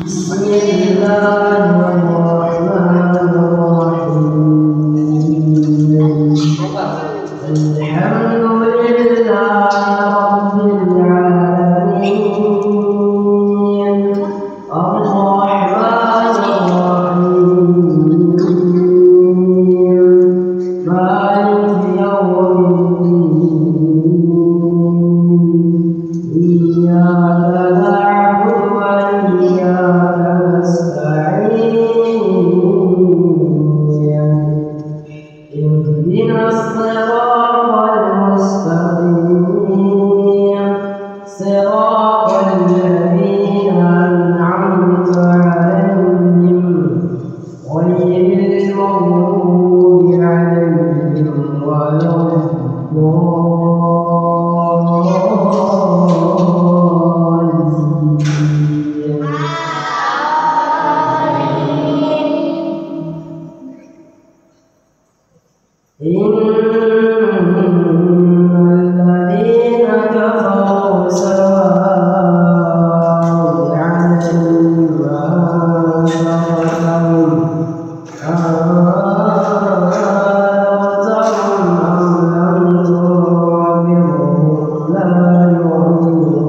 بسم الله الرحمن الرحيم. الحمد لله رب العالمين الرحمن الرحيم مالك يوم الدين إياك نعبد وإياك نستعين اهدنا الصراط المستقيم صراط الذين أنعمت عليهم غير المغضوب عليهم ولا إن الذين كفروا سواء عليهم أنذرتهم أم لم تنذرهم لا يؤمنون.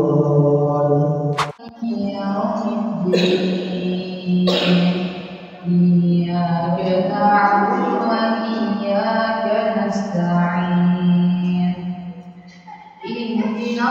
إياك نعبد وإياك نستعين اهدنا